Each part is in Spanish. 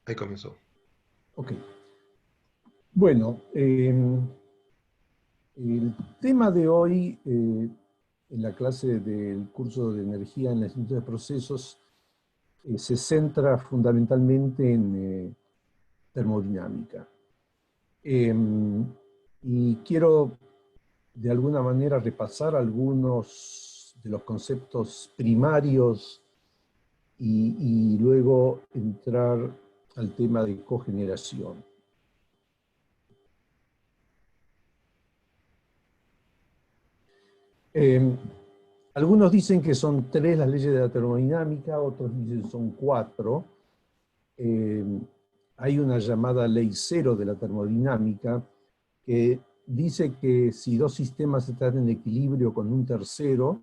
Ahí comenzó. Ok. Bueno, el tema de hoy en la clase del curso de energía en la ciencia de procesos se centra fundamentalmente en termodinámica. Y quiero de alguna manera repasar algunos de los conceptos primarios y luego entrar al tema de cogeneración. Algunos dicen que son 3 las leyes de la termodinámica, otros dicen que son 4. Hay una llamada ley cero de la termodinámica que dice que si 2 sistemas están en equilibrio con un tercero,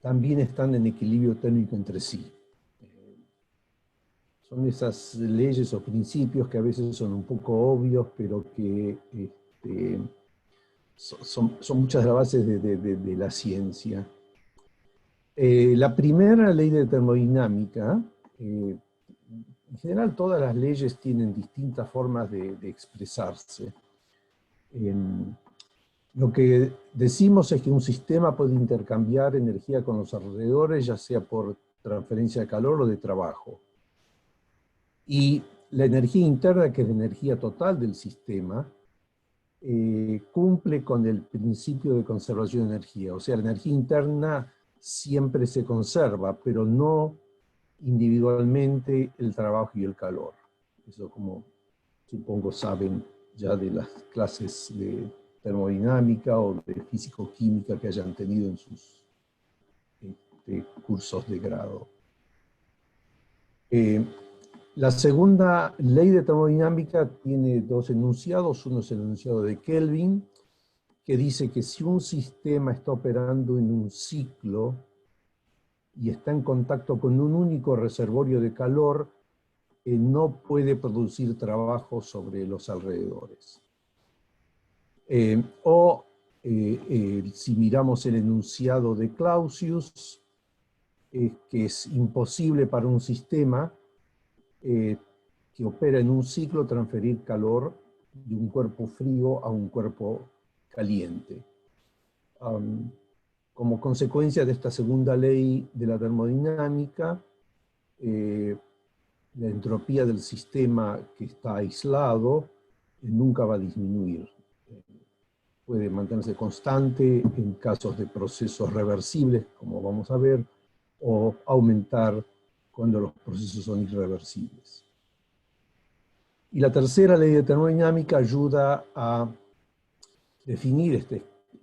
también están en equilibrio térmico entre sí. Son esas leyes o principios que a veces son un poco obvios, pero que son muchas de las bases de la ciencia. La primera ley de termodinámica, en general todas las leyes tienen distintas formas de expresarse. Lo que decimos es que un sistema puede intercambiar energía con los alrededores, ya sea por transferencia de calor o de trabajo. Y la energía interna, que es la energía total del sistema, cumple con el principio de conservación de energía. O sea, la energía interna siempre se conserva, pero no individualmente el trabajo y el calor. Eso, como supongo saben ya de las clases de termodinámica o de físico-química que hayan tenido en sus cursos de grado. La segunda ley de termodinámica tiene 2 enunciados. Uno es el enunciado de Kelvin, que dice que si un sistema está operando en un ciclo y está en contacto con un único reservorio de calor, no puede producir trabajo sobre los alrededores. Si miramos el enunciado de Clausius, que es imposible para un sistema que opera en un ciclo transferir calor de un cuerpo frío a un cuerpo caliente. Como consecuencia de esta segunda ley de la termodinámica, la entropía del sistema que está aislado nunca va a disminuir. Puede mantenerse constante en casos de procesos reversibles, como vamos a ver, o aumentar cuando los procesos son irreversibles. Y la tercera ley de termodinámica ayuda a definir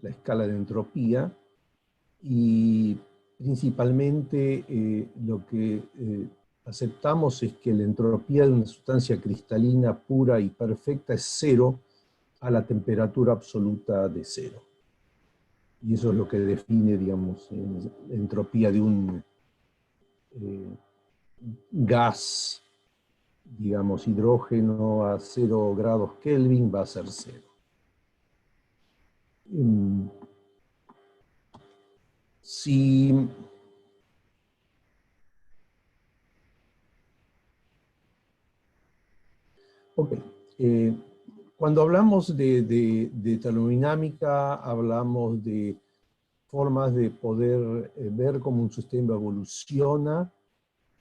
la escala de entropía, y principalmente lo que aceptamos es que la entropía de una sustancia cristalina pura y perfecta es 0 a la temperatura absoluta de 0. Y eso es lo que define, digamos, la entropía de un gas, digamos, hidrógeno a 0 grados Kelvin va a ser 0. Ok. Cuando hablamos de termodinámica, hablamos de formas de poder ver cómo un sistema evoluciona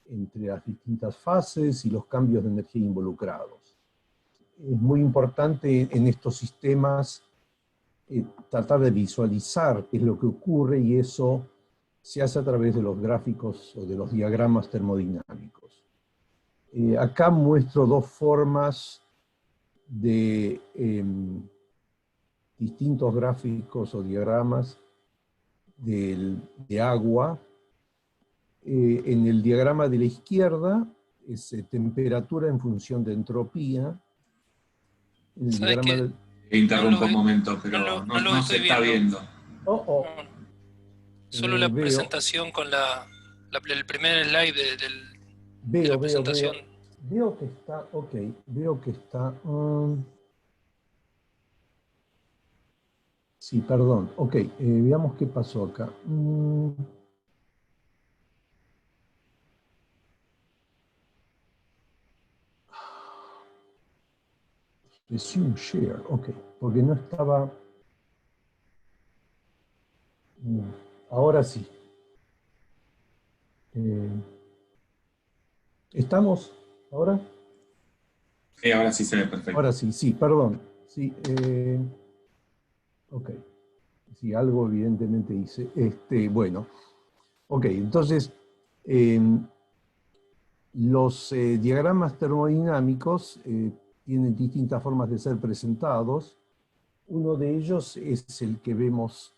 entre las distintas fases y los cambios de energía involucrados. Es muy importante en estos sistemas tratar de visualizar qué es lo que ocurre, y eso se hace a través de los gráficos o de los diagramas termodinámicos. Acá muestro 2 formas de distintos gráficos o diagramas de agua. En el diagrama de la izquierda es temperatura en función de entropía. En el diagrama que interrumpo un momento, pero no se está viendo. No. Solo la Veo. presentación con el primer slide de la presentación. Veo que está, ok, veo que está... sí, perdón, ok, veamos qué pasó acá. Resume share, ok, porque no estaba... Ahora sí. ¿Estamos ahora? Sí, ahora sí se ve perfecto. Ahora sí, sí, perdón. Sí, ok. Sí, algo evidentemente hice. Bueno, ok, entonces los diagramas termodinámicos tienen distintas formas de ser presentados. Uno de ellos es el que vemos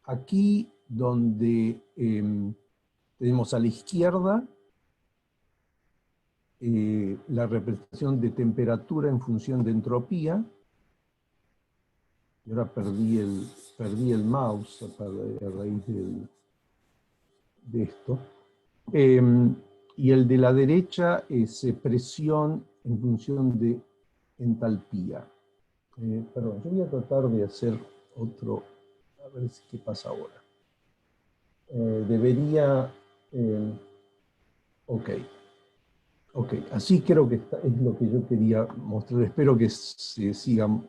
aquí, donde tenemos a la izquierda la representación de temperatura en función de entropía. Y ahora perdí el mouse a raíz de esto. Y el de la derecha es presión en función de entalpía. Perdón, yo voy a tratar de hacer otro, a ver qué pasa ahora. Debería, ok, así creo que es lo que yo quería mostrar, espero que se sigan.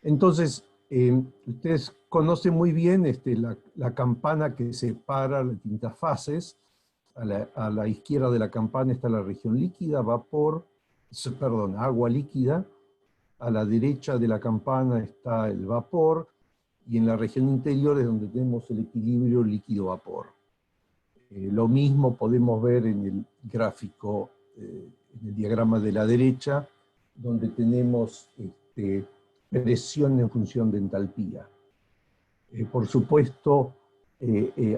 Entonces, ustedes conocen muy bien la campana que separa las distintas fases. A la izquierda de la campana está la región líquida, vapor, perdón, agua líquida. A la derecha de la campana está el vapor, y en la región interior es donde tenemos el equilibrio líquido-vapor. Lo mismo podemos ver en el gráfico, en el diagrama de la derecha, donde tenemos presión en función de entalpía. Por supuesto,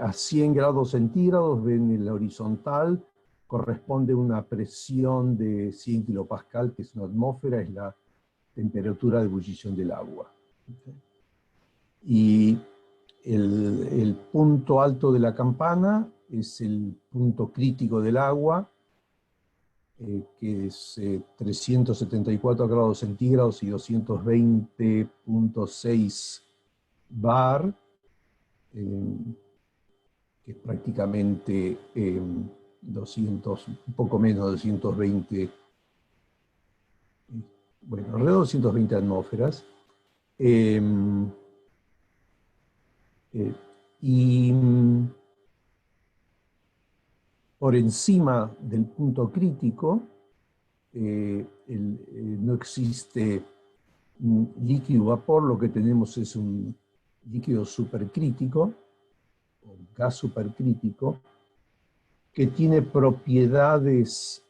a 100 grados centígrados, ven en la horizontal, corresponde a una presión de 100 kilopascal, que es una atmósfera, es la temperatura de ebullición del agua. Y el punto alto de la campana es el punto crítico del agua, que es 374 grados centígrados y 220.6 bar, que es prácticamente 200, un poco menos de 220, bueno, alrededor de 220 atmósferas. Y por encima del punto crítico no existe líquido-vapor, lo que tenemos es un líquido supercrítico, o gas supercrítico, que tiene propiedades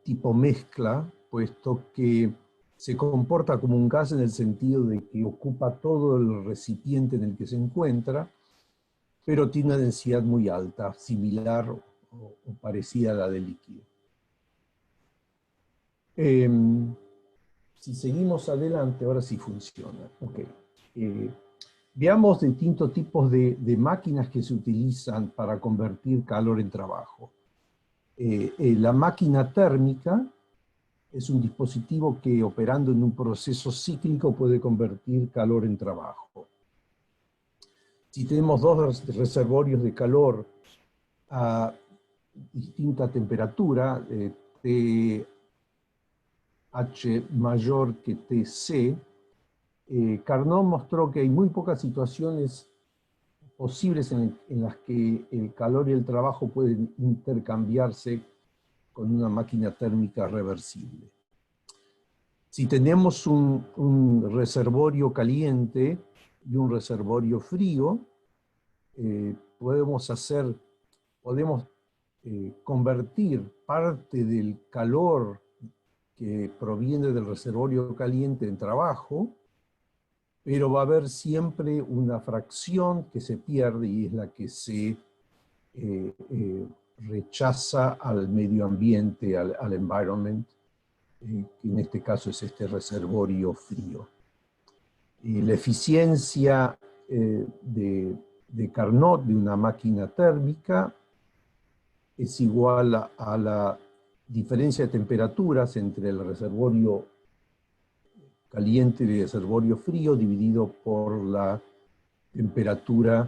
tipo mezcla, puesto que se comporta como un gas en el sentido de que ocupa todo el recipiente en el que se encuentra, pero tiene una densidad muy alta, similar o parecida a la del líquido. Si seguimos adelante, ahora sí funciona. Okay. Veamos distintos tipos de máquinas que se utilizan para convertir calor en trabajo. La máquina térmica es un dispositivo que, operando en un proceso cíclico, puede convertir calor en trabajo. Si tenemos dos reservorios de calor a distinta temperatura, TH mayor que TC, Carnot mostró que hay muy pocas situaciones posibles en las que el calor y el trabajo pueden intercambiarse con una máquina térmica reversible. Si tenemos un reservorio caliente y un reservorio frío, podemos convertir parte del calor que proviene del reservorio caliente en trabajo, pero va a haber siempre una fracción que se pierde, y es la que se rechaza al medio ambiente, al environment, que en este caso es este reservorio frío. La eficiencia de Carnot de una máquina térmica es igual a la diferencia de temperaturas entre el reservorio caliente y el reservorio frío dividido por la temperatura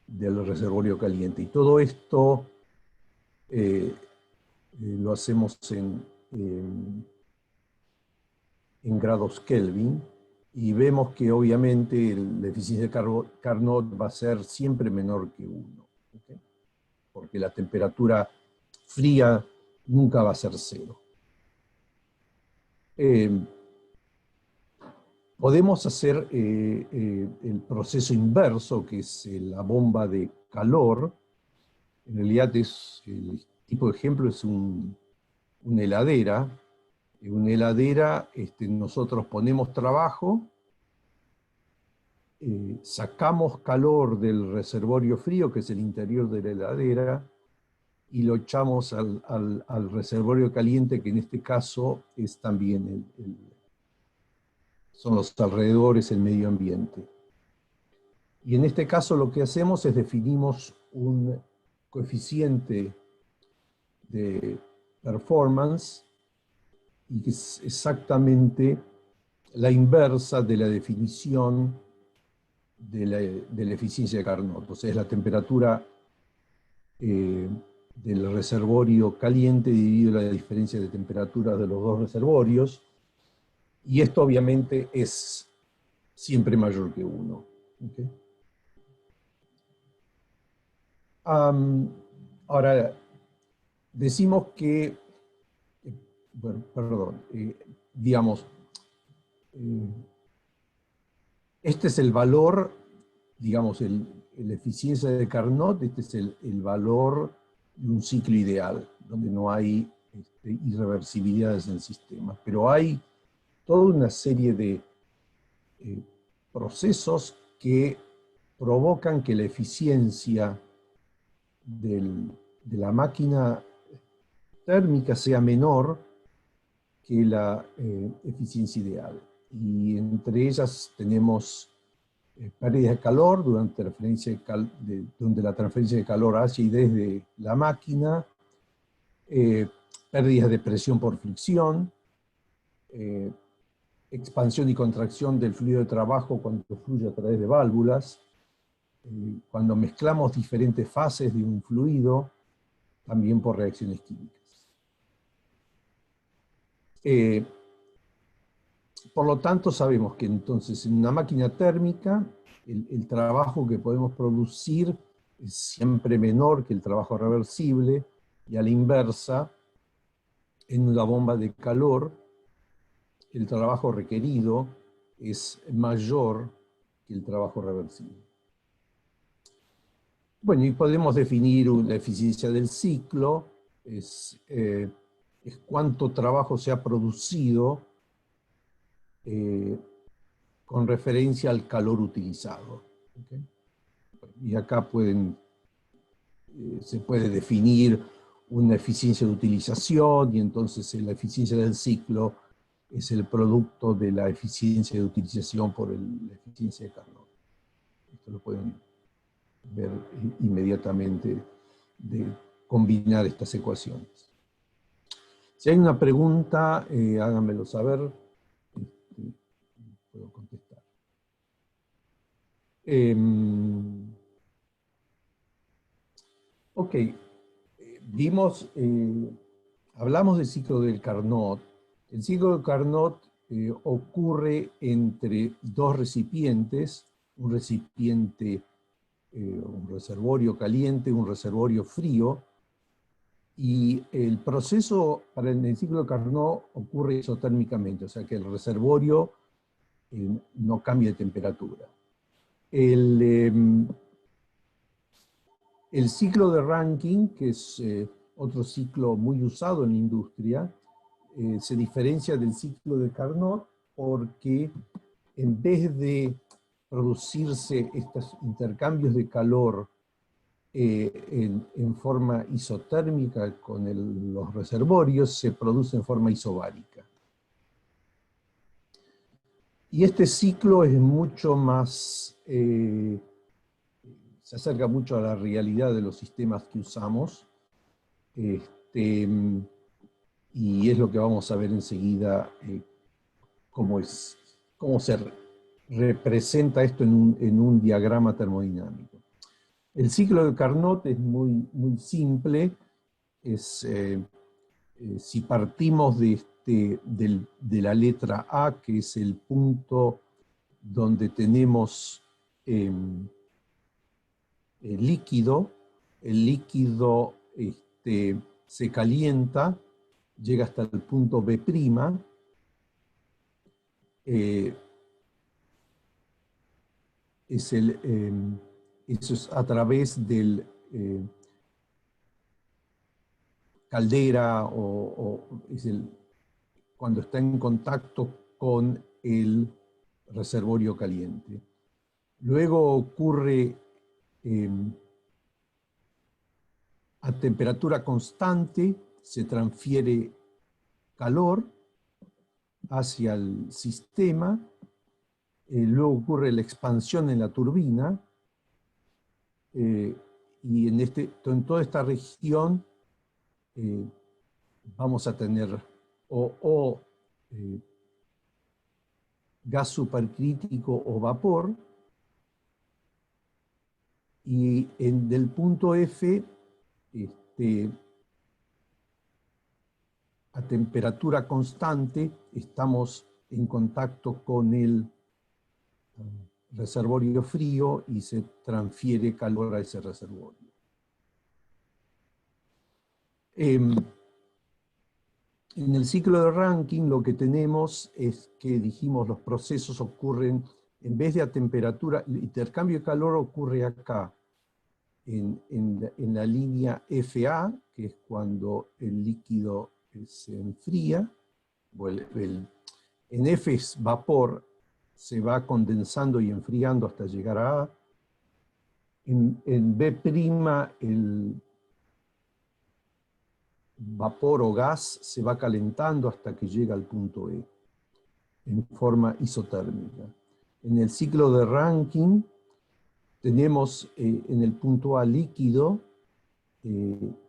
del reservorio caliente. Y todo esto lo hacemos en grados Kelvin, y vemos que obviamente la eficiencia de Carnot va a ser siempre menor que 1, ¿okay? Porque la temperatura fría nunca va a ser 0. Podemos hacer el proceso inverso, que es la bomba de calor. En realidad el tipo de ejemplo es una heladera. En una heladera nosotros ponemos trabajo, sacamos calor del reservorio frío, que es el interior de la heladera, y lo echamos al reservorio caliente, que en este caso es también son los alrededores, el medio ambiente. Y en este caso lo que hacemos es definimos un coeficiente de performance, y que es exactamente la inversa de la definición de la eficiencia de Carnot. O sea, es la temperatura del reservorio caliente dividido la diferencia de temperatura de los dos reservorios, y esto obviamente es siempre mayor que 1. ¿Okay? Ahora, decimos que, bueno, perdón, digamos, este es el valor, digamos, la eficiencia de Carnot, este es el valor de un ciclo ideal, donde no hay irreversibilidades en el sistema. Pero hay toda una serie de procesos que provocan que la eficiencia de la máquina térmica sea menor que la eficiencia ideal. Y entre ellas tenemos pérdidas de calor donde la transferencia de calor hacia y desde la máquina, pérdidas de presión por fricción, expansión y contracción del fluido de trabajo cuando fluye a través de válvulas, cuando mezclamos diferentes fases de un fluido, también por reacciones químicas. Por lo tanto, sabemos que entonces en una máquina térmica el trabajo que podemos producir es siempre menor que el trabajo reversible, y a la inversa, en una bomba de calor, el trabajo requerido es mayor que el trabajo reversible. Bueno, y podemos definir la eficiencia del ciclo, es cuánto trabajo se ha producido con referencia al calor utilizado. ¿Okay? Y acá se puede definir una eficiencia de utilización, y entonces la eficiencia del ciclo es el producto de la eficiencia de utilización por la eficiencia de Carnot. Esto lo pueden ver inmediatamente de combinar estas ecuaciones. Si hay una pregunta, háganmelo saber. Puedo contestar. Ok, hablamos del ciclo del Carnot. El ciclo del Carnot ocurre entre dos recipientes, un reservorio caliente, un reservorio frío, y el proceso para el ciclo de Carnot ocurre isotérmicamente, o sea que el reservorio no cambia de temperatura. El ciclo de Rankine, que es otro ciclo muy usado en la industria, se diferencia del ciclo de Carnot porque en vez de producirse estos intercambios de calor en forma isotérmica con los reservorios, se produce en forma isobárica. Y este ciclo es mucho más, se acerca mucho a la realidad de los sistemas que usamos, y es lo que vamos a ver enseguida, cómo se representa esto en un diagrama termodinámico. El ciclo de Carnot es muy simple, es si partimos de la letra A, que es el punto donde tenemos el líquido se calienta, llega hasta el punto B', eso es a través del caldera cuando está en contacto con el reservorio caliente. Luego ocurre a temperatura constante, se transfiere calor hacia el sistema, luego ocurre la expansión en la turbina, y en toda esta región vamos a tener gas supercrítico o vapor, y del punto F, a temperatura constante, estamos en contacto con el reservorio frío y se transfiere calor a ese reservorio. En el ciclo de Rankine lo que tenemos es que, dijimos, los procesos ocurren, en vez de a temperatura, el intercambio de calor ocurre acá, en la línea FA, que es cuando el líquido se enfría. En F es vapor, se va condensando y enfriando hasta llegar a A. En B', el vapor o gas se va calentando hasta que llega al punto E, en forma isotérmica. En el ciclo de Rankine tenemos en el punto A líquido,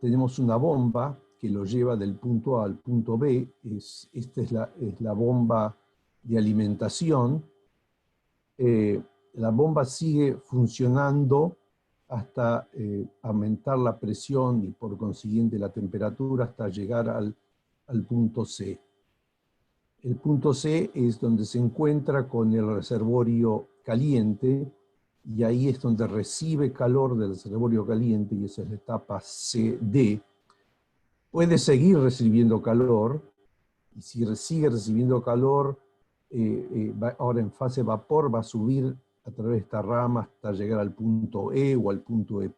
tenemos una bomba que lo lleva del punto A al punto B. Esta es la bomba de alimentación. La bomba sigue funcionando hasta aumentar la presión y por consiguiente la temperatura hasta llegar al punto C. El punto C es donde se encuentra con el reservorio caliente, y ahí es donde recibe calor del reservorio caliente, y esa es la etapa CD. Puede seguir recibiendo calor, y si sigue recibiendo calor, ahora en fase vapor va a subir a través de esta rama hasta llegar al punto E o al punto E'.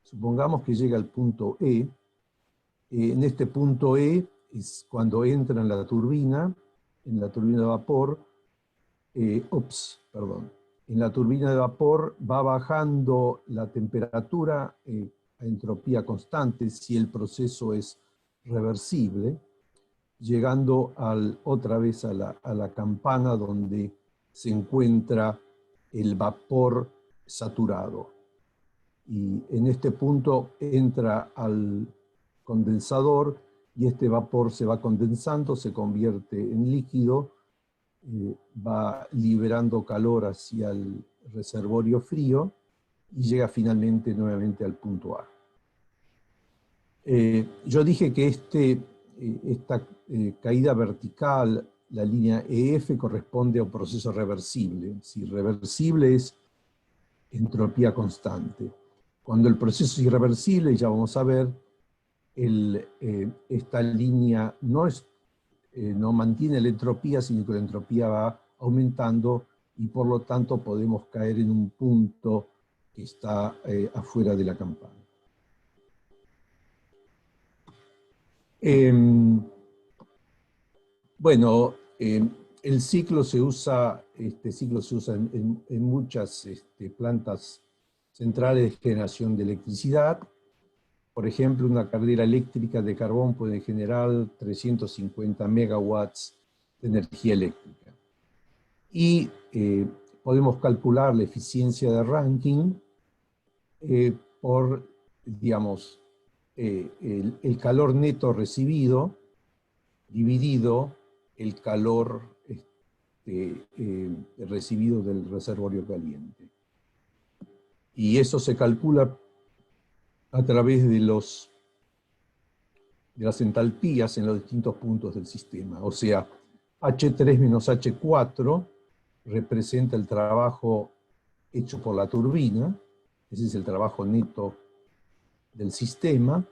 Supongamos que llega al punto E. En este punto E es cuando entra en la turbina de vapor. En la turbina de vapor va bajando la temperatura a entropía constante si el proceso es reversible, llegando otra vez a la campana donde se encuentra el vapor saturado. Y en este punto entra al condensador y este vapor se va condensando, se convierte en líquido, va liberando calor hacia el reservorio frío y llega finalmente nuevamente al punto A. Yo dije que esta caída vertical, la línea EF, corresponde a un proceso reversible. Si reversible es entropía constante. Cuando el proceso es irreversible, ya vamos a ver, esta línea no mantiene la entropía, sino que la entropía va aumentando y por lo tanto podemos caer en un punto que está afuera de la campana. Bueno, el ciclo se usa, este ciclo se usa en muchas plantas centrales de generación de electricidad. Por ejemplo, una caldera eléctrica de carbón puede generar 350 megawatts de energía eléctrica. Y podemos calcular la eficiencia de Rankine por, digamos, el calor neto recibido dividido el calor recibido del reservorio caliente. Y eso se calcula a través de los de las entalpías en los distintos puntos del sistema. O sea, H3 menos H4 representa el trabajo hecho por la turbina, ese es el trabajo neto del sistema,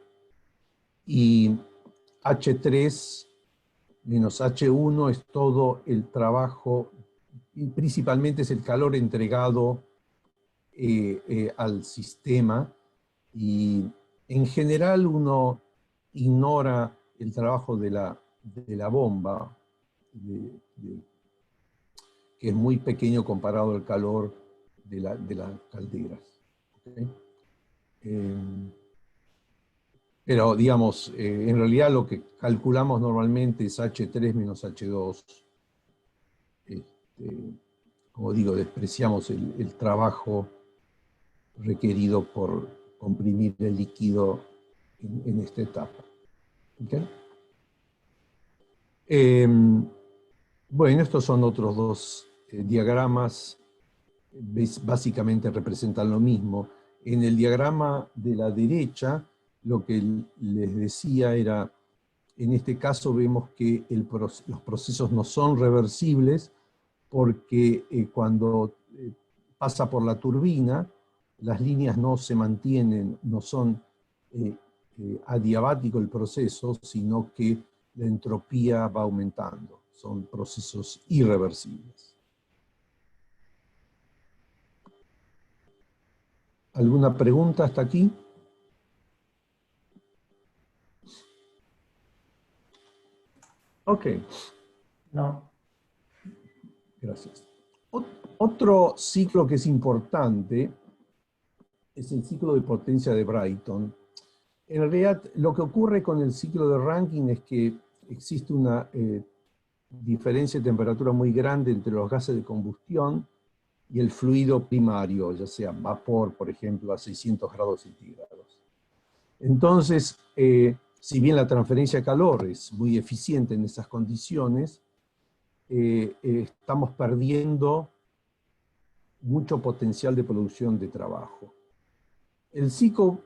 y H3 menos H1 es todo el trabajo, y principalmente es el calor entregado al sistema, y en general uno ignora el trabajo de la bomba, que es muy pequeño comparado al calor de las calderas. ¿Okay? Pero, digamos, en realidad lo que calculamos normalmente es H3 menos H2. Como digo, despreciamos el trabajo requerido por comprimir el líquido en esta etapa. ¿Okay? Bueno, estos son otros dos diagramas, básicamente representan lo mismo. En el diagrama de la derecha, lo que les decía era, en este caso vemos que los procesos no son reversibles, porque cuando pasa por la turbina, las líneas no se mantienen, no son adiabático el proceso, sino que la entropía va aumentando. Son procesos irreversibles. ¿Alguna pregunta hasta aquí? Ok. No. Gracias. Otro ciclo que es importante es el ciclo de potencia de Brayton. En realidad, lo que ocurre con el ciclo de Rankine es que existe una diferencia de temperatura muy grande entre los gases de combustión y el fluido primario, ya sea vapor, por ejemplo, a 600 grados centígrados. Entonces, si bien la transferencia de calor es muy eficiente en esas condiciones, estamos perdiendo mucho potencial de producción de trabajo. El ciclo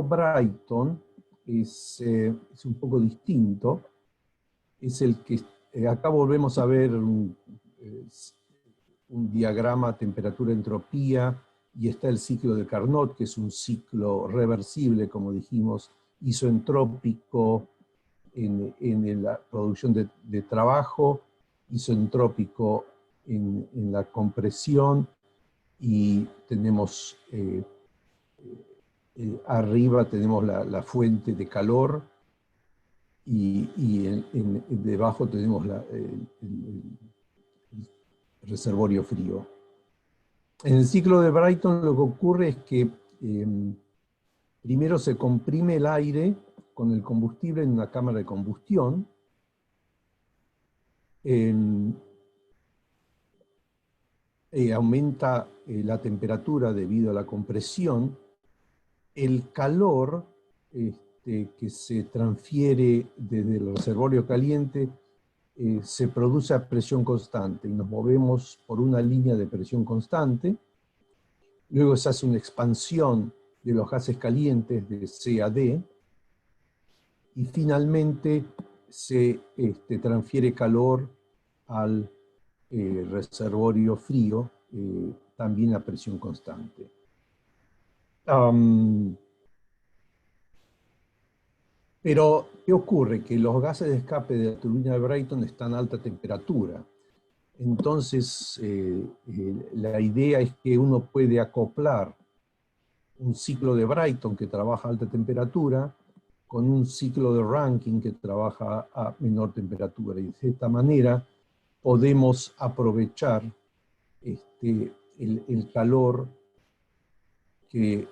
Brayton es un poco distinto. Es el que, acá volvemos a ver un diagrama temperatura-entropía, y está el ciclo de Carnot, que es un ciclo reversible, como dijimos, isoentrópico en la producción de trabajo, isoentrópico en la compresión, y tenemos arriba tenemos la fuente de calor, y debajo tenemos el reservorio frío. En el ciclo de Brayton lo que ocurre es que primero se comprime el aire con el combustible en una cámara de combustión. Aumenta la temperatura debido a la compresión. El calor que se transfiere desde el reservorio caliente se produce a presión constante, y nos movemos por una línea de presión constante. Luego se hace una expansión de los gases calientes de C a D, y finalmente se transfiere calor al reservorio frío, también a presión constante. Pero, ¿qué ocurre? Que los gases de escape de la turbina de Brayton están a alta temperatura. Entonces, la idea es que uno puede acoplar un ciclo de Brayton que trabaja a alta temperatura con un ciclo de Rankine que trabaja a menor temperatura. Y de esta manera podemos aprovechar el calor que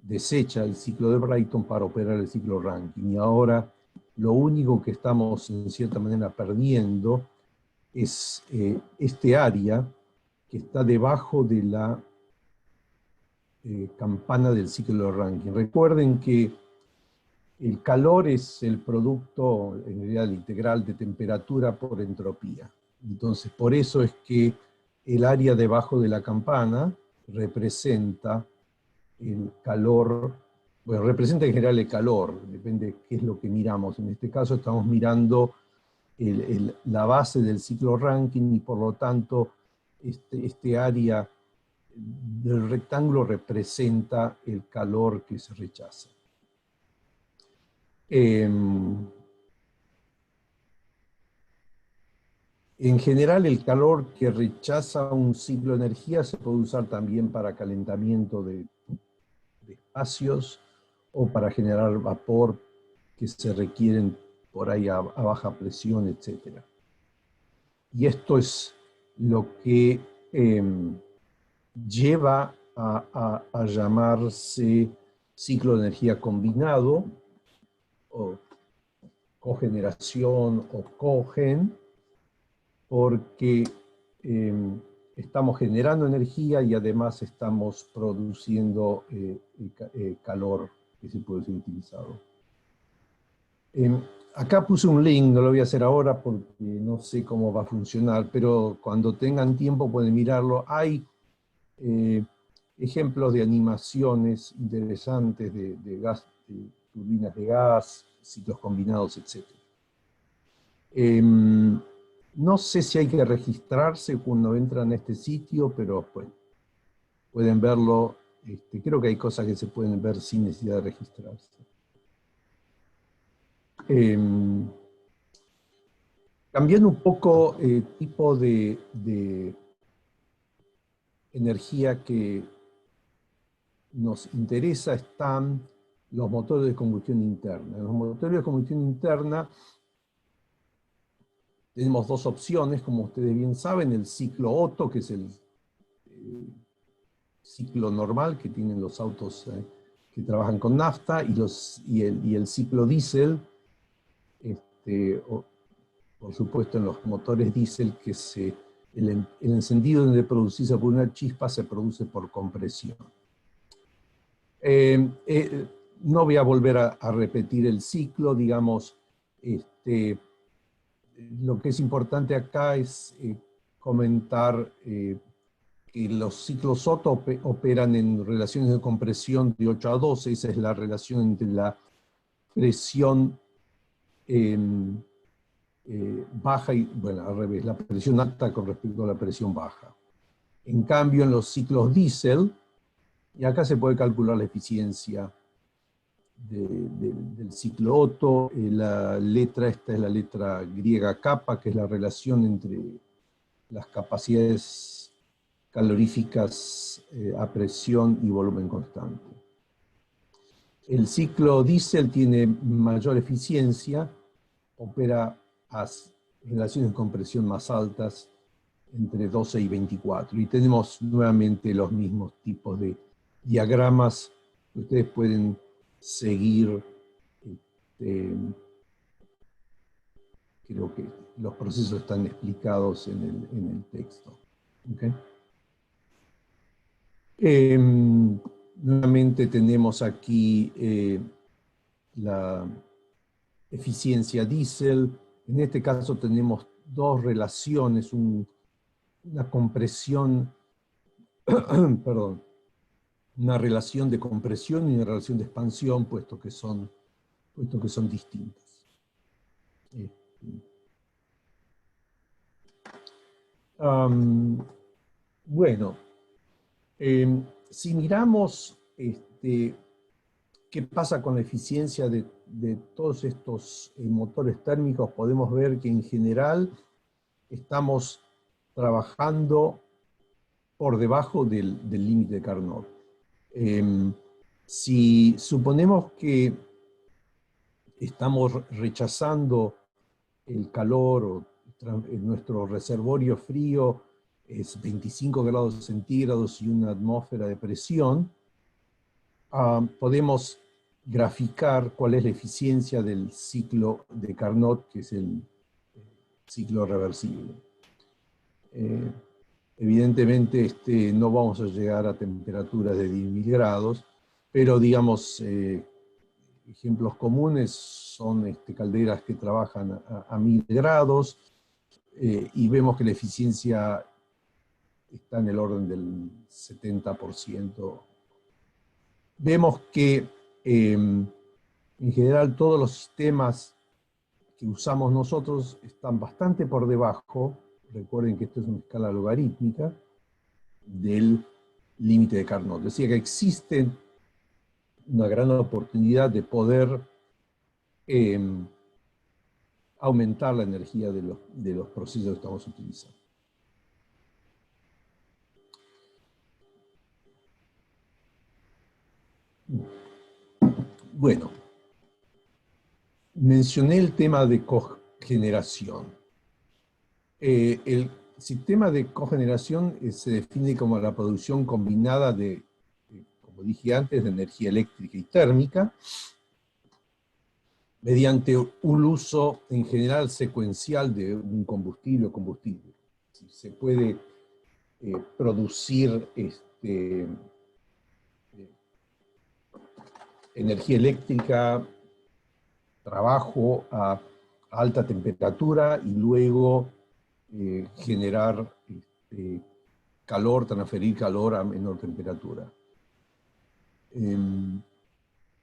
desecha el ciclo de Brayton para operar el ciclo Rankine. Y ahora lo único que estamos en cierta manera perdiendo es este área que está debajo de la campana del ciclo de Rankine. Recuerden que el calor es el producto, en realidad, integral de temperatura por entropía. Entonces, por eso es que el área debajo de la campana representa el calor, pues representa en general el calor, depende de qué es lo que miramos. En este caso estamos mirando la base del ciclo Rankine y por lo tanto este área del rectángulo representa el calor que se rechaza. En general, el calor que rechaza un ciclo de energía se puede usar también para calentamiento de espacios o para generar vapor que se requieren por ahí a baja presión, etc. Y esto es lo que lleva a llamarse ciclo de energía combinado, o cogeneración o cogen, porque estamos generando energía y además estamos produciendo calor que se puede ser utilizado. Acá puse un link, no lo voy a hacer ahora porque no sé cómo va a funcionar, pero cuando tengan tiempo pueden mirarlo. Hay ejemplos de animaciones interesantes de gas, de turbinas de gas, ciclos combinados, etc. No sé si hay que registrarse cuando entran a este sitio, pero bueno, pueden verlo. Creo que hay cosas que se pueden ver sin necesidad de registrarse. Cambiando un poco tipo de energía que nos interesa, están los motores de combustión interna. En los motores de combustión interna tenemos dos opciones, como ustedes bien saben: el ciclo Otto, que es el ciclo normal que tienen los autos que trabajan con nafta, y el ciclo diésel, por supuesto en los motores diésel, que el encendido de producirse por una chispa se produce por compresión. No voy a volver a repetir el ciclo, digamos. Lo que es importante acá es comentar que los ciclos Otto operan en relaciones de compresión de 8 a 12, esa es la relación entre la presión baja y, bueno, al revés, la presión alta con respecto a la presión baja. En cambio, en los ciclos diésel, y acá se puede calcular la eficiencia del ciclo Otto, la letra esta es la letra griega kappa, que es la relación entre las capacidades caloríficas a presión y volumen constante. El ciclo diésel tiene mayor eficiencia, opera a relaciones de compresión más altas, entre 12 y 24. Y tenemos nuevamente los mismos tipos de diagramas que ustedes pueden seguir. Creo que los procesos están explicados en el texto. ¿Okay? Nuevamente tenemos aquí la eficiencia diésel. En este caso tenemos dos relaciones, una compresión, perdón, una relación de compresión y una relación de expansión, puesto que son distintas. Bueno, si miramos qué pasa con la eficiencia de todos estos motores térmicos, podemos ver que en general estamos trabajando por debajo del límite de Carnot. Si suponemos que estamos rechazando el calor, o nuestro reservorio frío es 25 grados centígrados y una atmósfera de presión, podemos graficar cuál es la eficiencia del ciclo de Carnot, que es el ciclo reversible. Evidentemente no vamos a llegar a temperaturas de 10.000 grados, pero digamos, ejemplos comunes son calderas que trabajan a 1.000 grados, y vemos que la eficiencia está en el orden del 70%. Vemos que En general, todos los sistemas que usamos nosotros están bastante por debajo, recuerden que esto es una escala logarítmica, del límite de Carnot. Decía que existe una gran oportunidad de poder aumentar la energía de los procesos que estamos utilizando. Bueno, mencioné el tema de cogeneración. El sistema de cogeneración se define como la producción combinada de, como dije antes, de energía eléctrica y térmica, mediante un uso en general secuencial de un combustible o combustible. Se puede producir energía eléctrica, trabajo a alta temperatura y luego generar calor, transferir calor a menor temperatura.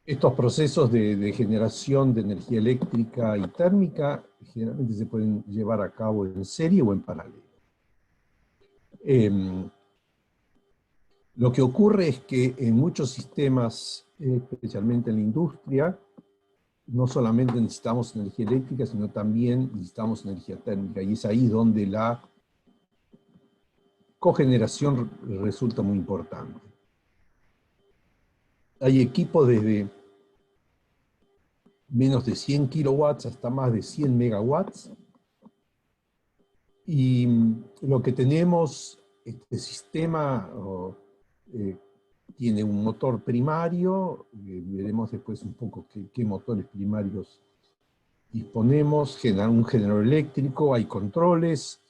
Estos procesos de generación de energía eléctrica y térmica generalmente se pueden llevar a cabo en serie o en paralelo. Lo que ocurre es que en muchos sistemas, especialmente en la industria, no solamente necesitamos energía eléctrica, sino también necesitamos energía térmica, y es ahí donde la cogeneración resulta muy importante. Hay equipos desde menos de 100 kilowatts hasta más de 100 megawatts, y lo que tenemos, este sistema tiene un motor primario, veremos después un poco qué motores primarios disponemos, un generador eléctrico, hay controles,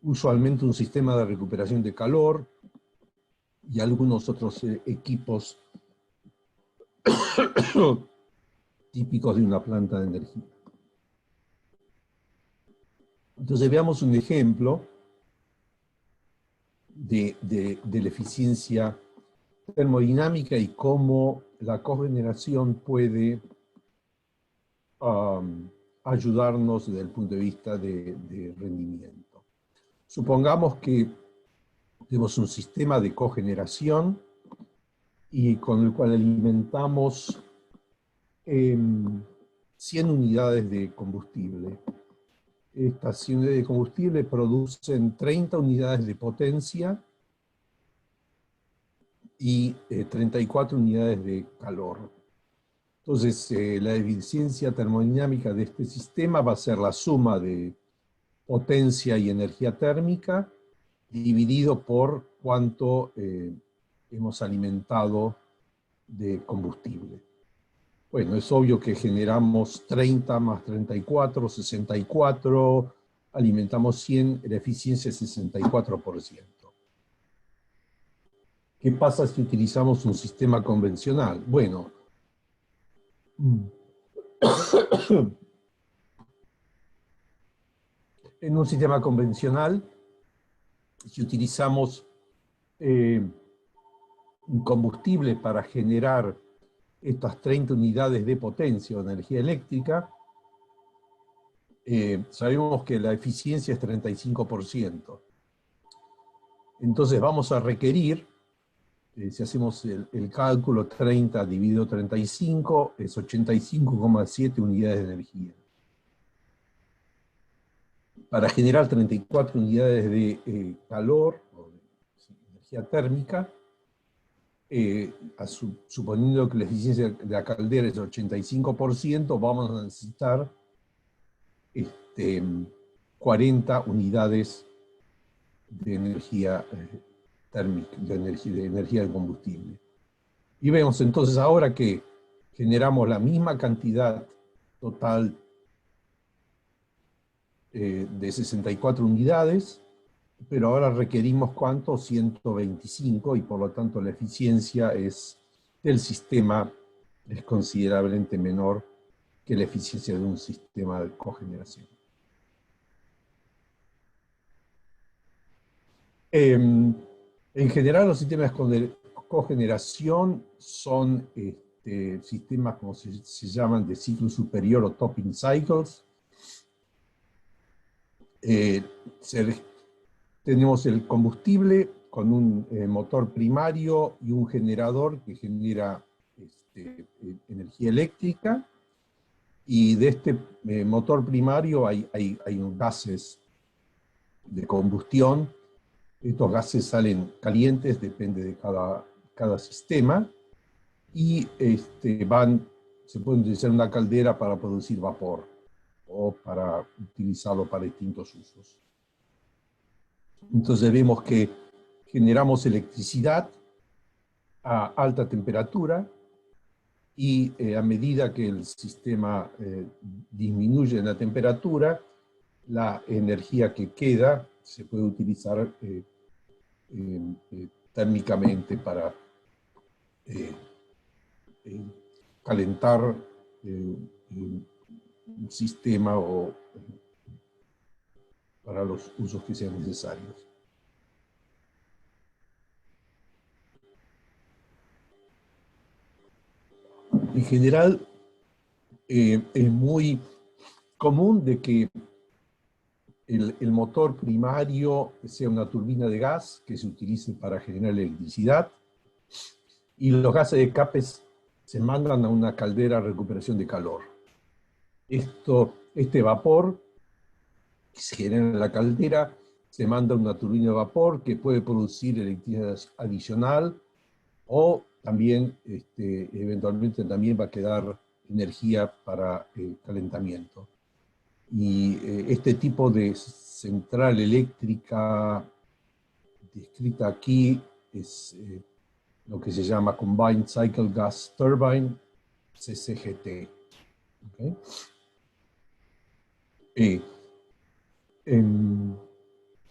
usualmente un sistema de recuperación de calor y algunos otros equipos típicos de una planta de energía. Entonces veamos un ejemplo de la eficiencia termodinámica y cómo la cogeneración puede ayudarnos desde el punto de vista de rendimiento. Supongamos que tenemos un sistema de cogeneración y con el cual alimentamos 100 unidades de combustible. Estas 100 unidades de combustible producen 30 unidades de potencia y 34 unidades de calor. Entonces, la eficiencia termodinámica de este sistema va a ser la suma de potencia y energía térmica dividido por cuánto hemos alimentado de combustible. Bueno, es obvio que generamos 30 más 34, 64, alimentamos 100, la eficiencia es 64%. ¿Qué pasa si utilizamos un sistema convencional? Bueno, en un sistema convencional, si utilizamos un combustible para generar estas 30 unidades de potencia o energía eléctrica, sabemos que la eficiencia es 35%. Entonces vamos a requerir, si hacemos el cálculo, 30 dividido 35, es 85,7 unidades de energía. Para generar 34 unidades de calor, o de energía térmica, suponiendo que la eficiencia de la caldera es 85%, vamos a necesitar 40 unidades de energía térmica, de energía de combustible. Y vemos entonces ahora que generamos la misma cantidad total de 64 unidades, pero ahora requerimos ¿cuánto? 125, y por lo tanto la eficiencia del sistema es considerablemente menor que la eficiencia de un sistema de cogeneración. En general los sistemas de cogeneración son sistemas, como se llaman, de ciclo superior o topping cycles. Tenemos el combustible con un motor primario y un generador que genera energía eléctrica, y de este motor primario hay gases de combustión. Estos gases salen calientes, depende de cada sistema, y se puede utilizar una caldera para producir vapor o para utilizarlo para distintos usos. Entonces vemos que generamos electricidad a alta temperatura, y a medida que el sistema disminuye en la temperatura, la energía que queda se puede utilizar térmicamente para calentar un sistema o para los usos que sean necesarios. En general, es muy común de que el motor primario sea una turbina de gas que se utilice para generar electricidad, y los gases de escape se mandan a una caldera de recuperación de calor. Este vapor que se genera en la caldera se manda a una turbina de vapor que puede producir electricidad adicional, o también eventualmente también va a quedar energía para calentamiento. Y este tipo de central eléctrica descrita aquí es lo que se llama Combined Cycle Gas Turbine, CCGT. ¿Okay?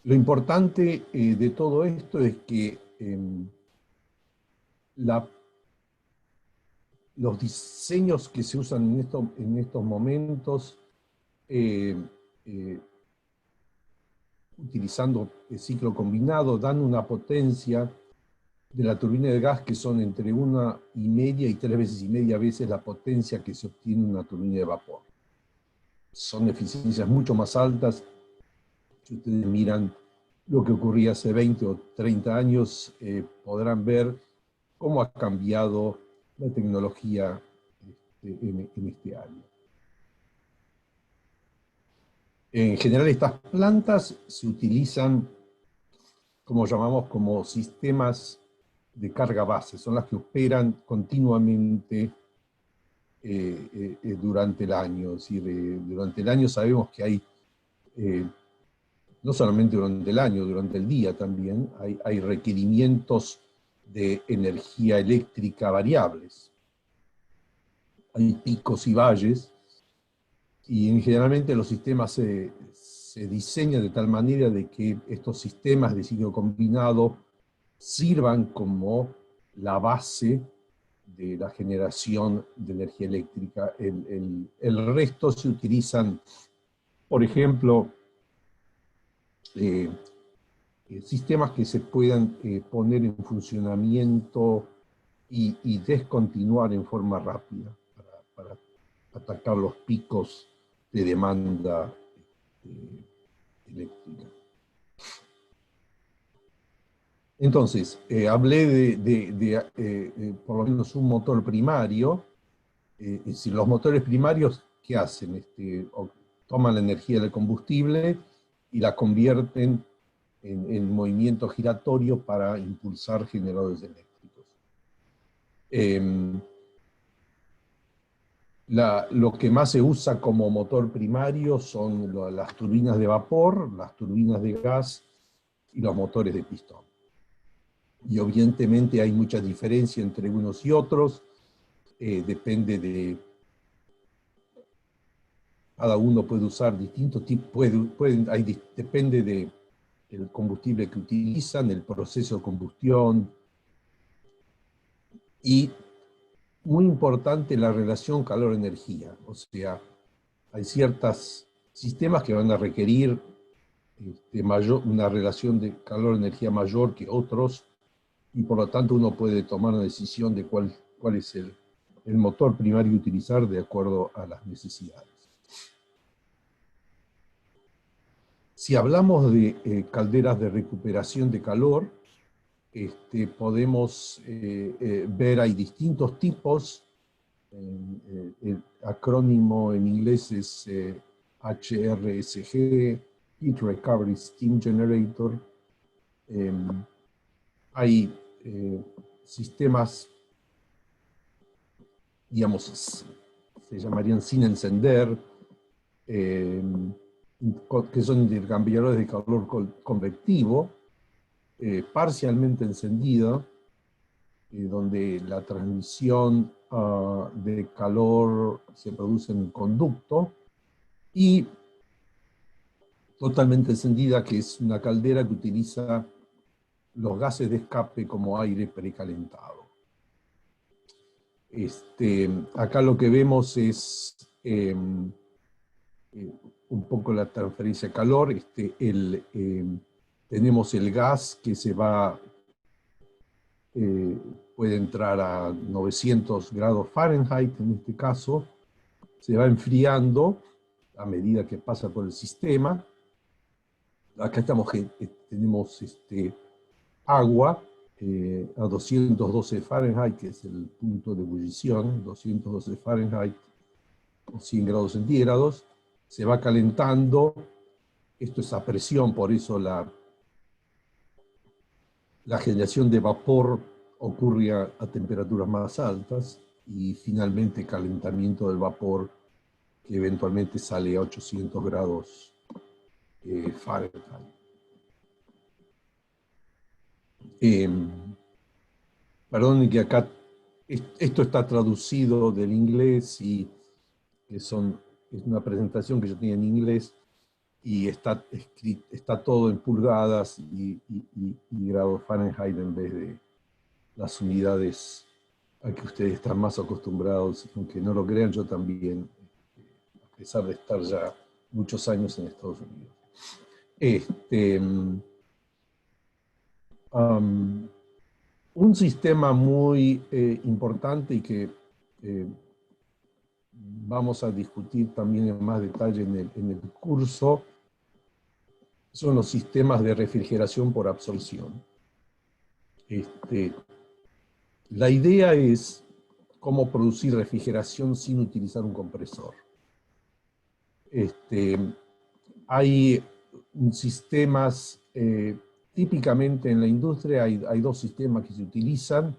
Lo importante de todo esto es que los diseños que se usan en estos momentos, utilizando el ciclo combinado, dan una potencia de la turbina de gas que son entre 1,5 y 3,5 veces la potencia que se obtiene en una turbina de vapor. Son eficiencias mucho más altas. Si ustedes miran lo que ocurría hace 20 o 30 años, podrán ver cómo ha cambiado la tecnología en este área. En general, estas plantas se utilizan, como llamamos, como sistemas de carga base. Son las que operan continuamente durante el año. Es decir, durante el año sabemos que hay, no solamente durante el año, durante el día también, hay requerimientos de energía eléctrica variables. Hay picos y valles, y generalmente los sistemas se diseñan de tal manera de que estos sistemas de ciclo combinado sirvan como la base de la generación de energía eléctrica. El resto se utilizan, por ejemplo, sistemas que se puedan poner en funcionamiento y descontinuar en forma rápida para atacar los picos de demanda eléctrica. Entonces, hablé de por lo menos un motor primario. Es decir, los motores primarios, ¿qué hacen? Toman la energía del combustible y la convierten en movimiento giratorio para impulsar generadores eléctricos. Lo que más se usa como motor primario son las turbinas de vapor, las turbinas de gas y los motores de pistón. Y obviamente hay mucha diferencia entre unos y otros. Depende de... Cada uno puede usar distintos tipos, depende del combustible que utilizan, el proceso de combustión, y muy importante la relación calor-energía. O sea, hay ciertos sistemas que van a requerir una relación de calor-energía mayor que otros, y por lo tanto uno puede tomar una decisión de cuál es el motor primario a utilizar de acuerdo a las necesidades. Si hablamos de calderas de recuperación de calor, podemos ver, hay distintos tipos. El acrónimo en inglés es HRSG, Heat Recovery Steam Generator. Hay sistemas, digamos, se llamarían sin encender, que son intercambiadores de calor convectivo, parcialmente encendido, donde la transmisión de calor se produce en un conducto, y totalmente encendida, que es una caldera que utiliza los gases de escape como aire precalentado. Acá lo que vemos es un poco la transferencia de calor. Tenemos el gas que se va, puede entrar a 900 grados Fahrenheit en este caso, se va enfriando a medida que pasa por el sistema. Acá tenemos agua a 212 Fahrenheit, que es el punto de ebullición, 212 Fahrenheit o 100 grados centígrados, se va calentando. Esto es a presión, por eso la generación de vapor ocurre a temperaturas más altas, y finalmente calentamiento del vapor, que eventualmente sale a 800 grados Fahrenheit. Perdón que acá esto está traducido del inglés, y es una presentación que yo tenía en inglés, y está todo en pulgadas y grados Fahrenheit en vez de las unidades a que ustedes están más acostumbrados. Aunque no lo crean, yo también, a pesar de estar ya muchos años en Estados Unidos. Un sistema muy importante, y que vamos a discutir también en más detalle en el curso, son los sistemas de refrigeración por absorción. La idea es cómo producir refrigeración sin utilizar un compresor. Hay sistemas, típicamente en la industria hay dos sistemas que se utilizan.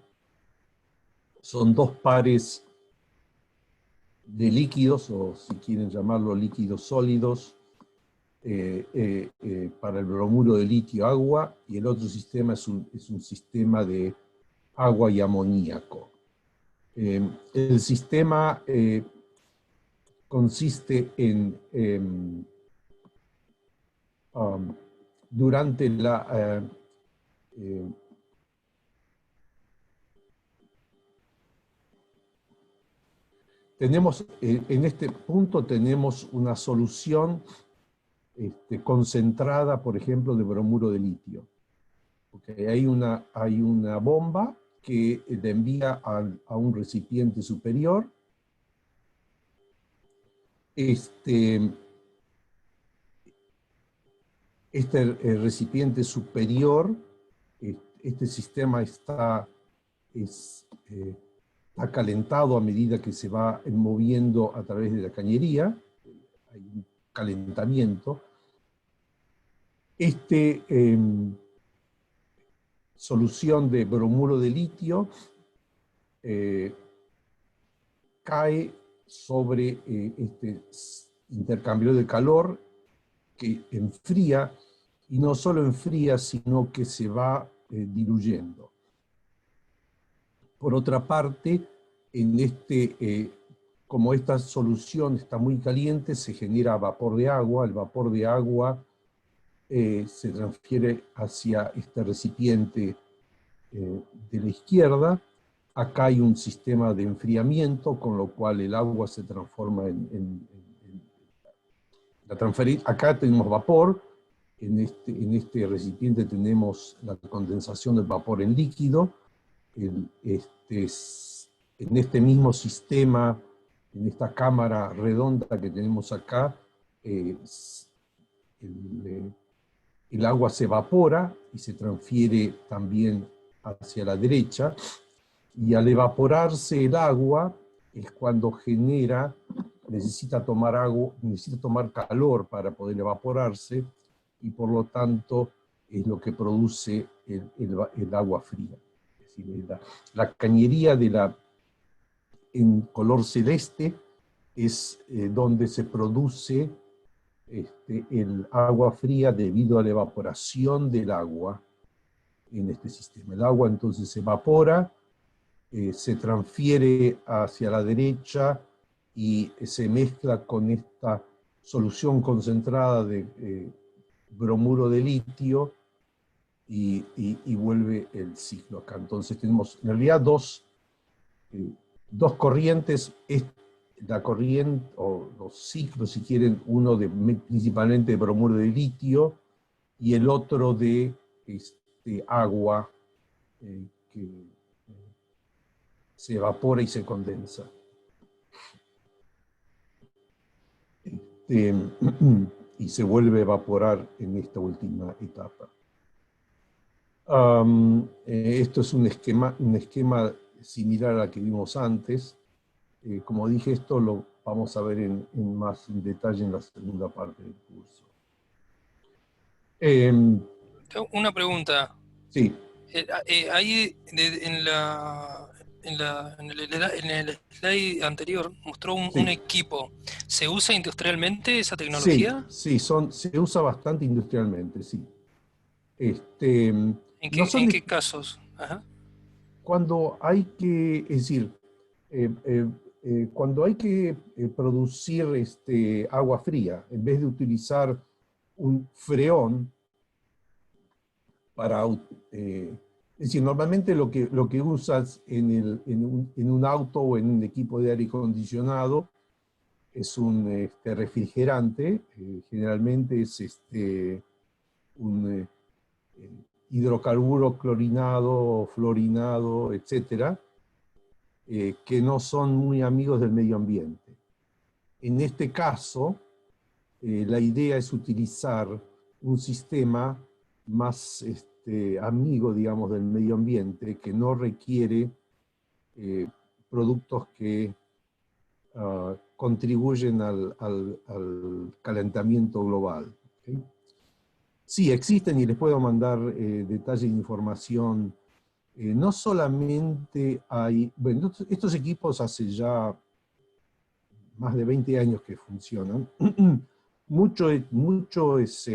Son dos pares de líquidos, o si quieren llamarlo líquidos sólidos, para el bromuro de litio, agua, y el otro sistema es un sistema de agua y amoníaco. El sistema consiste en durante la en este punto tenemos una solución concentrada, por ejemplo, de bromuro de litio. Okay, hay una bomba que le envía a un recipiente superior. Este recipiente superior, este sistema está calentado a medida que se va moviendo a través de la cañería. Hay un calentamiento. Solución de bromuro de litio cae sobre este intercambio de calor, que enfría, y no solo enfría, sino que se va diluyendo. Por otra parte, como esta solución está muy caliente, se genera vapor de agua. El vapor de agua se transfiere hacia este recipiente de la izquierda. Acá hay un sistema de enfriamiento, con lo cual el agua se transforma en la transferencia. Acá tenemos vapor, en este recipiente tenemos la condensación del vapor en líquido. en este mismo sistema, en esta cámara redonda que tenemos acá, el agua se evapora y se transfiere también hacia la derecha, y al evaporarse el agua es cuando necesita tomar calor para poder evaporarse, y por lo tanto es lo que produce el agua fría. Es decir, la cañería en color celeste es donde se produce el agua fría debido a la evaporación del agua en este sistema. El agua entonces se evapora, se transfiere hacia la derecha y se mezcla con esta solución concentrada de bromuro de litio y vuelve el ciclo acá. Entonces tenemos en realidad dos corrientes, la corriente, o los ciclos si quieren, uno principalmente de bromuro de litio y el otro de agua que se evapora y se condensa. Y se vuelve a evaporar en esta última etapa. Esto es un esquema similar al que vimos antes. Como dije, esto lo vamos a ver en más detalle en la segunda parte del curso. Tengo una pregunta. Sí. Ahí en el slide anterior mostró Sí. un equipo. ¿Se usa industrialmente esa Sí, tecnología? sí, se usa bastante industrialmente, sí. ¿En No son en qué casos? Ajá. cuando hay que, es decir, cuando hay que producir agua fría, en vez de utilizar un freón para... es decir, normalmente lo que usas en un auto o en un equipo de aire acondicionado es un refrigerante, generalmente es un hidrocarburo clorinado, fluorinado, etcétera, que no son muy amigos del medio ambiente. En este caso, la idea es utilizar un sistema más amigo, digamos, del medio ambiente, que no requiere productos que contribuyen al calentamiento global. ¿Okay? Sí, existen y les puedo mandar detalles de información. No solamente hay, bueno, estos equipos hace ya más de 20 años que funcionan. mucho es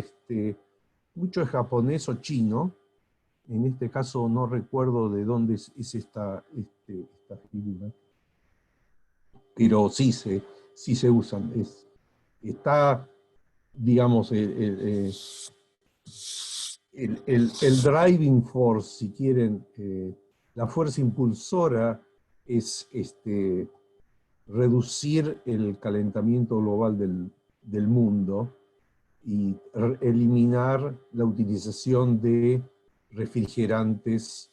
japonés o chino. En este caso no recuerdo de dónde es esta figura. Pero sí se usan. Está, digamos, el driving force, si quieren, la fuerza impulsora es reducir el calentamiento global del mundo y eliminar la utilización de refrigerantes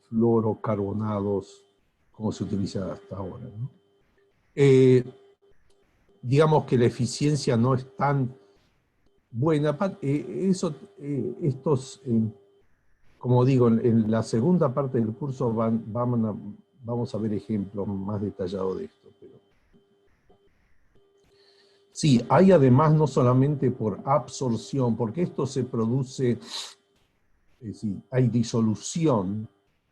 fluorocarbonados como se utiliza hasta ahora, ¿no? Digamos que la eficiencia no es tan buena. Como digo, en la segunda parte del curso vamos a ver ejemplos más detallados de esto. Pero sí, hay además no solamente por absorción, porque esto se produce, es decir, hay disolución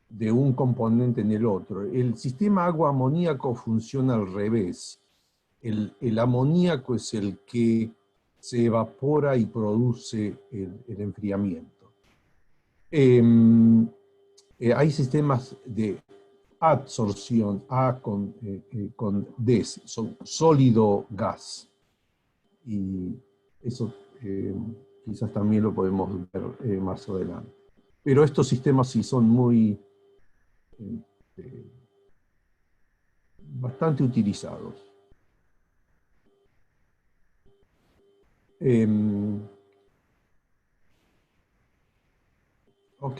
de un componente en el otro. El sistema agua-amoníaco funciona al revés. El amoníaco es el que se evapora y produce el enfriamiento. Hay sistemas de adsorción, A con D, son sólido gas. Y eso quizás también lo podemos ver más adelante. Pero estos sistemas sí son bastante utilizados. Ok.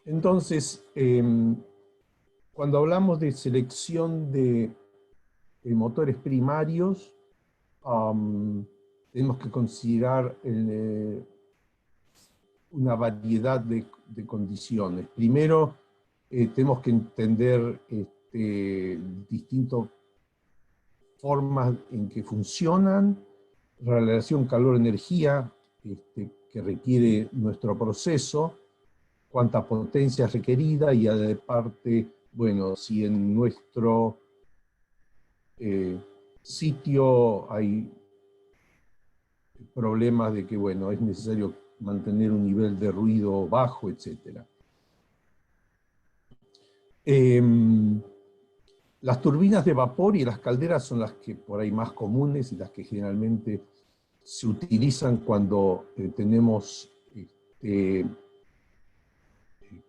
Entonces, cuando hablamos de selección de motores primarios, tenemos que considerar una variedad de condiciones. Primero, tenemos que entender distintas formas en que funcionan, relación calor-energía que requiere nuestro proceso, cuánta potencia es requerida y aparte, bueno, si en nuestro sitio hay problemas de que, bueno, es necesario mantener un nivel de ruido bajo, etc. Las turbinas de vapor y las calderas son las que por ahí más comunes y las que generalmente se utilizan cuando tenemos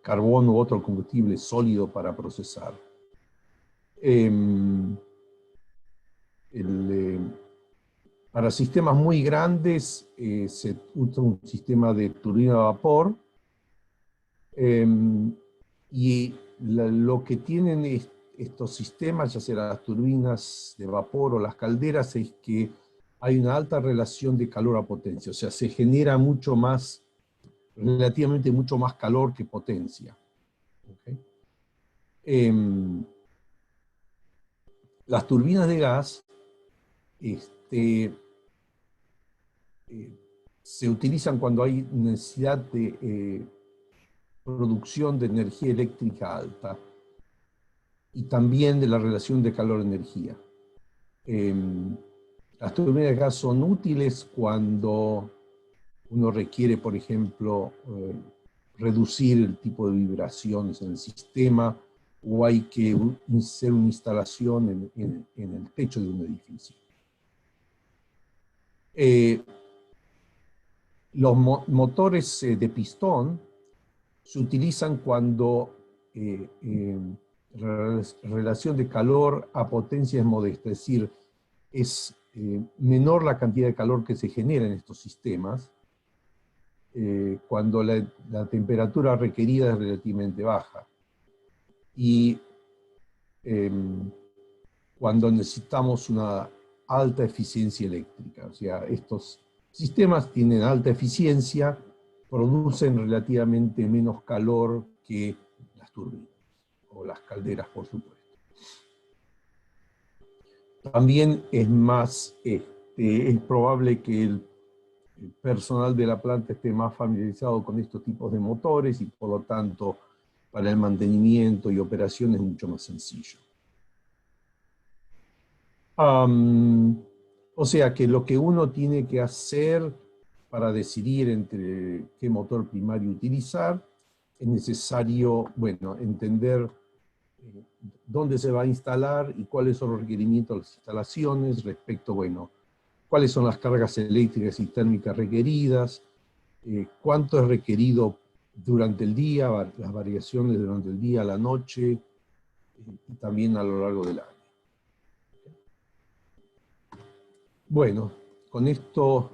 carbón u otro combustible sólido para procesar. Para sistemas muy grandes se usa un sistema de turbina de vapor y lo que tienen estos sistemas, ya sea las turbinas de vapor o las calderas, es que hay una alta relación de calor a potencia, o sea, se genera mucho más, relativamente mucho más calor que potencia. ¿Okay? Las turbinas de gas se utilizan cuando hay necesidad de producción de energía eléctrica alta y también de la relación de calor-energía. Las turbinas de gas son útiles cuando uno requiere, por ejemplo, reducir el tipo de vibraciones en el sistema o hay que hacer una instalación en el techo de un edificio. Los motores de pistón se utilizan cuando la relación de calor a potencia es modesta, es decir, es menor la cantidad de calor que se genera en estos sistemas cuando la temperatura requerida es relativamente baja. Y cuando necesitamos una alta eficiencia eléctrica, o sea, estos sistemas tienen alta eficiencia, producen relativamente menos calor que las turbinas, o las calderas, por supuesto. También es probable que el personal de la planta esté más familiarizado con estos tipos de motores y por lo tanto para el mantenimiento y operación es mucho más sencillo. O sea que lo que uno tiene que hacer para decidir entre qué motor primario utilizar, es necesario, bueno, entender dónde se va a instalar y cuáles son los requerimientos de las instalaciones respecto, bueno, cuáles son las cargas eléctricas y térmicas requeridas, cuánto es requerido durante el día, las variaciones durante el día, la noche, y también a lo largo del año. Bueno, con esto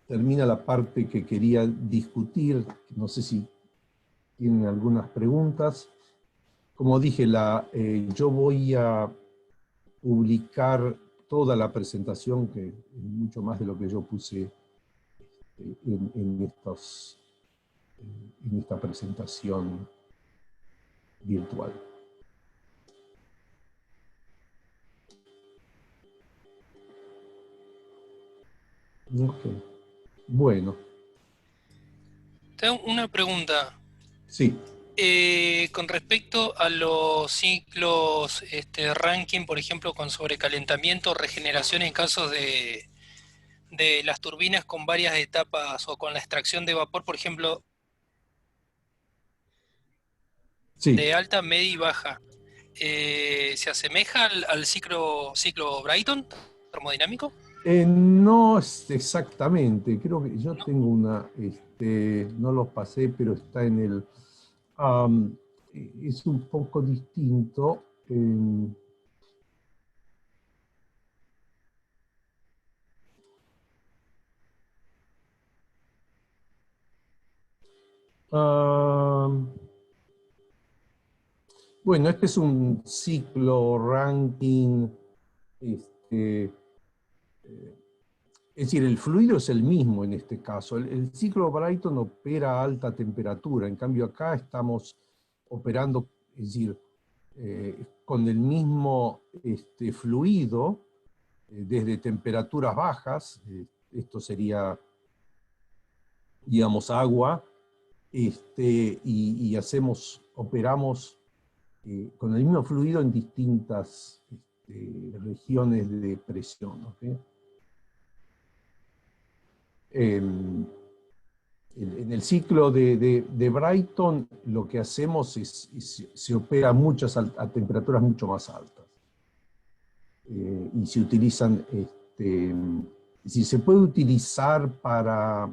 termina la parte que quería discutir. No sé si tienen algunas preguntas. Como dije, yo voy a publicar toda la presentación, que es mucho más de lo que yo puse en esta presentación virtual. Okay. Bueno. Tengo una pregunta. Sí. Con respecto a los ciclos Rankine, por ejemplo, con sobrecalentamiento, regeneración en casos de las turbinas con varias etapas o con la extracción de vapor, por ejemplo, Sí. de alta, media y baja, ¿se asemeja al ciclo Brayton termodinamico? No exactamente, creo que yo ¿No? tengo no los pasé, pero está en el, es un poco distinto. Bueno, este es un ciclo ranking, es decir, el fluido es el mismo en este caso. El ciclo Brayton opera a alta temperatura, en cambio acá estamos operando, es decir, con el mismo fluido, desde temperaturas bajas, esto sería, digamos, agua, y operamos con el mismo fluido en distintas regiones de presión. ¿Okay? En el ciclo de Brayton lo que hacemos es se opera a temperaturas mucho más altas. Y se utilizan, si se puede utilizar para,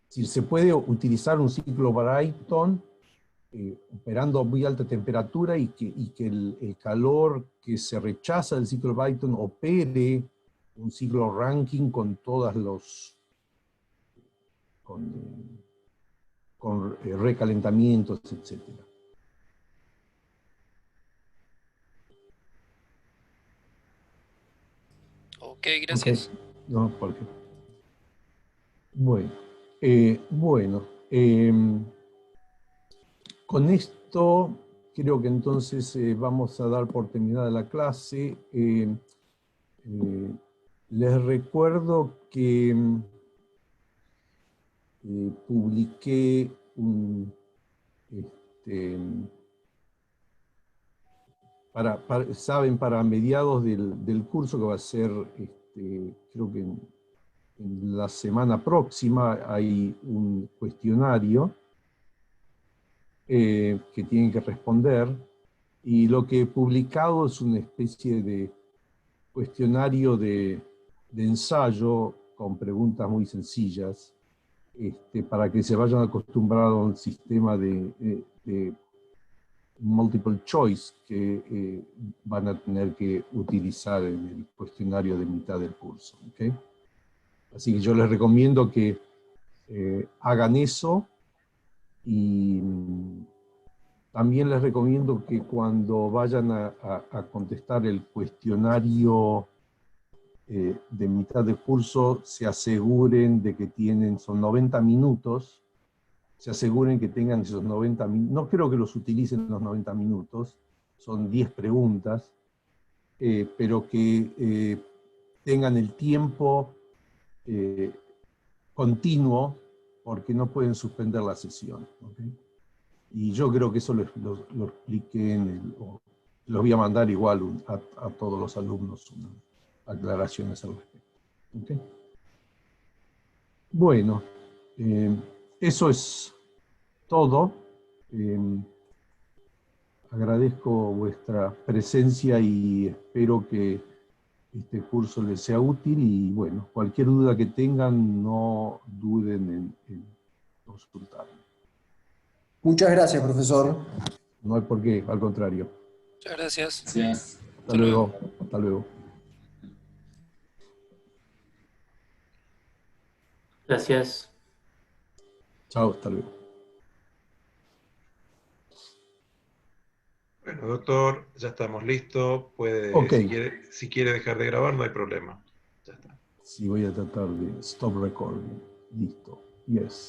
si se puede utilizar un ciclo Brayton operando a muy alta temperatura y que el calor que se rechaza del ciclo Brayton opere un ciclo Rankine con todas los con recalentamientos, etc. Ok, gracias. Okay. No, ¿por qué? Bueno, con esto creo que entonces vamos a dar por terminada la clase. Les recuerdo que publiqué saben, para mediados del curso, que va a ser, creo que en la semana próxima, hay un cuestionario que tienen que responder, y lo que he publicado es una especie de cuestionario de ensayo con preguntas muy sencillas, para que se vayan acostumbrados a un sistema de multiple choice que van a tener que utilizar en el cuestionario de mitad del curso. ¿Okay? Así que yo les recomiendo que hagan eso, y también les recomiendo que cuando vayan a contestar el cuestionario de mitad de curso, se aseguren de que son 90 minutos, se aseguren que tengan esos 90 minutos, no creo que los utilicen los 90 minutos, son 10 preguntas, pero que tengan el tiempo continuo, porque no pueden suspender la sesión. ¿Okay? Y yo creo que eso lo expliqué los voy a mandar igual a todos los alumnos unas aclaraciones al respecto. ¿Okay? Bueno, eso es todo. Agradezco vuestra presencia y espero que este curso les sea útil, y bueno, cualquier duda que tengan, no duden en consultarme. Muchas gracias, profesor. No hay por qué, al contrario. Muchas gracias. Gracias. Hasta luego. Hasta luego. Gracias. Chao, hasta luego. Bueno, doctor, ya estamos listos. Puede, Ok. si quiere dejar de grabar, no hay problema. Ya está. Sí, voy a tratar de stop recording. Listo. Yes.